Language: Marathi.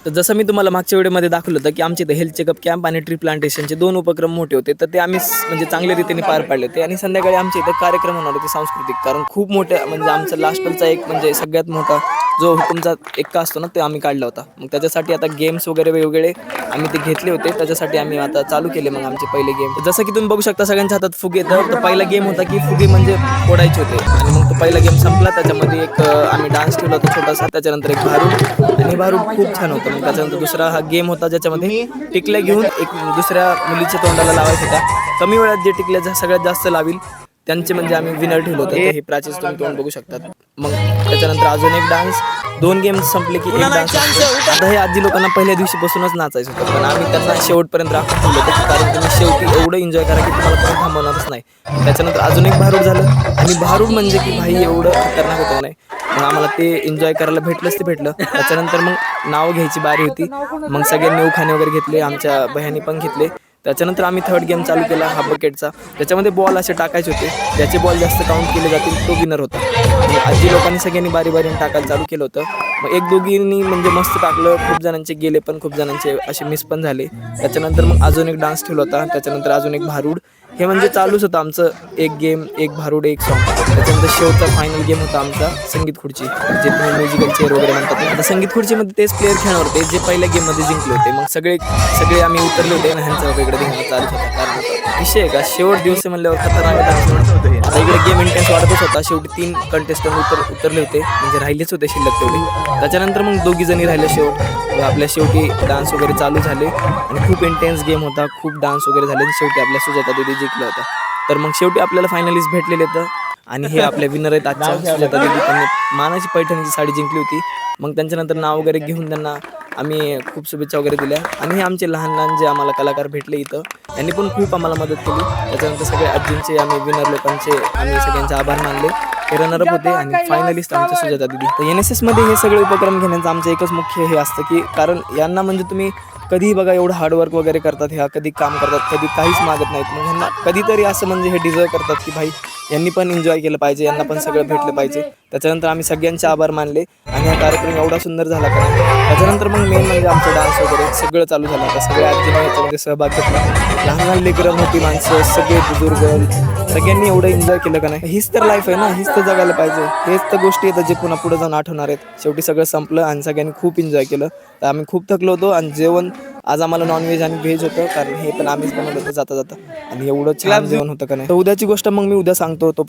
तर जसं मी तुम्हाला मागच्या व्हिडिओमध्ये दाखवलं होतं की आमच्या इथं हेल्थ चेकअप कॅम्प आणि ट्री प्लांटेशनचे 2 उपक्रम मोठे होते, तर ते आम्ही म्हणजे चांगल्या रीतीने पार पाडले होते. आणि संध्याकाळी आमच्या इथं कार्यक्रम होणार होते सांस्कृतिक, कारण खूप मोठ्या म्हणजे आमचा लास्टचा एक म्हणजे सगळ्यात मोठा जो हुकुमचा एक्का असतो ना, ते आम्ही काढला होता. मग त्याच्यासाठी आता गेम्स वगैरे वेगवेगळे आम्ही ते घेतले होते, त्याच्यासाठी आम्ही आता चालू केले मग आमचे पहिले गेम. जसं की तुम्ही बघू शकता सगळ्यांच्या हातात फुगे, तर तो पहिला गेम होता की फुगे म्हणजे फोडायचे होते. आणि मग तो पहिला गेम संपला, त्याच्यामध्ये एक आम्ही डान्स ठेवला होता छोटासा, त्याच्यानंतर एक भारूड, आणि भारूड खूप छान होतं. मग त्याच्यानंतर दुसरा हा गेम होता ज्याच्यामध्ये टिकल्या घेऊन एक दुसऱ्या मुलीच्या तोंडाला लावायचा होता. कमी वेळात जे टिकल्या सगळ्यात जास्त लावील त्यांचे म्हणजे आम्ही विनर ठेवलं होतं. हे प्राचीच तुम्ही तोंड बघू शकतात. मग त्याच्यानंतर अजून एक डान्स, 2 गेम्स संपले की एक डान्स असतो. आता हे आजी लोकांना पहिल्या दिवशीपासूनच नाचायचं होतं, पण आम्ही त्यांना शेवटपर्यंत राखून ठेवलं होतं, कारण तुम्ही शेवटी एवढं एन्जॉय करा की तुम्हाला कोण थांबवणारच नाही. त्याच्यानंतर अजून एक भारूड झालं, आणि भारूड म्हणजे की भाई एवढं खतरनाक होतं नाही. मग आम्हाला ते एन्जॉय करायला भेटलंच ते भेटलं. त्याच्यानंतर मग नाव घ्यायची बारी होती. मग सगळ्यांनी उखाणे वगैरे घेतले, आमच्या बहिणी पण घेतले. त्याच्यानंतर आम्ही थर्ड गेम चालू केला हा बकेटचा. त्याच्यामध्ये बॉल असे टाकायचे होते, ज्याचे बॉल जास्त काउंट केले जातील तो विनर होता. आजी लोकांनी सगळ्यांनी बारी बारीने टाकायला चालू केलं होतं. मग एक दोघींनी म्हणजे मस्त टाकलं, खूप जणांचे गेले पण खूप जणांचे असे मिस पण झाले. त्याच्यानंतर मग अजून एक डान्स ठेवला होता, त्याच्यानंतर अजून एक भारूड. हे म्हणजे चालूच होतं आमचं, एक गेम एक भारूड एक सॉन्ग. त्याच्यानंतर शेवटचा फायनल गेम होता आमचा संगीत खुर्ची, जे तुम्ही म्युझिकल चेअर वगैरे म्हणतात ना. आता संगीत खुर्चीमध्ये तेच प्लेयर खेळणार होते जे पहिल्या गेममध्ये जिंकले होते. मग सगळे आम्ही उतरले होते आणि ह्यांचा इकडे धिंगाणा चालूच होता. कारण विषय का शेवट दिवस म्हणल्यावर खतरनाक. आता इकडे गेम इंटेन्स वाढतच होता. शेवटी 3 कंटेस्टंट उतरले होते, म्हणजे राहिलेच होते शिल्लक तेवढे. त्याच्यानंतर मग 2 जणी राहिले शेवट. आपल्या शेवटी डान्स वगैरे चालू झाले आणि खूप इंटेन्स गेम होता, खूप डान्स वगैरे झाले आणि शेवटी आपल्या सुजाता दीदी जिंकल्या होत्या. तर मग शेवटी आपल्याला फायनलिस्ट भेटलेले तर, आणि हे आपले विनर आहेत आजच्या सुजाता दीदी. त्यांनी मानाची पैठणीची साडी जिंकली होती. मग त्यांच्यानंतर नाव वगैरे घेऊन त्यांना आम्ही खूप शुभेच्छा वगैरे दिल्या. आणि हे आमचे लहान लहान जे आम्हाला कलाकार भेटले इथं, त्यांनी पण खूप आम्हाला मदत केली. त्याच्यानंतर सगळे आजींचे आम्ही विनर लोकांचे आम्ही सगळ्यांचे आभार मानले. ते रनरअप होते आणि फायनलिस्ट आमच्या सुजाता दीदी. तर NSS मध्ये हे सगळे उपक्रम घेण्याचं आमचं एकच मुख्य हे असतं की, कारण यांना म्हणजे तुम्ही कधीही बघा एवढं हार्डवर्क वगैरे करतात, ह्या कधी काम करतात, कधी काहीच मागत नाहीत. मग ह्यांना कधीतरी असं म्हणजे हे डिझर्व करतात की भाई यांनी पण एन्जॉय केलं पाहिजे, यांना पण सगळं भेटलं पाहिजे. त्याच्यानंतर आम्ही सगळ्यांचे आभार मानले आणि हा कार्यक्रम एवढा सुंदर झाला का नाही. त्याच्यानंतर मग मेन म्हणजे आमचं डान्स वगैरे सगळं चालू झालं. आता सगळ्या आजीने याच्यामध्ये सहभाग घेतला. लहान लहान लेकरं, मोठी माणसं, सगळे बुजुर्ग, सगळ्यांनी एवढं एन्जॉय केलं का नाही. हीच तर लाईफ आहे ना, हीच तर जगायला पाहिजे. हेच तर गोष्टी येतात जे पुन्हा पुढे जाऊन आठवणार आहेत. शेवटी सगळं संपलं आणि सगळ्यांनी खूप एन्जॉय केलं. तर आम्ही खूप थकलो होतो आणि जेवण आज आम्हाला नॉनव्हेज आणि व्हेज होतं, कारण हे पण आम्हीच बनवलं होतं जाता जाता. आणि एवढं छान जेवण होतं का नाही. तर उद्याची गोष्ट मग मी उद्या सांगतो. तो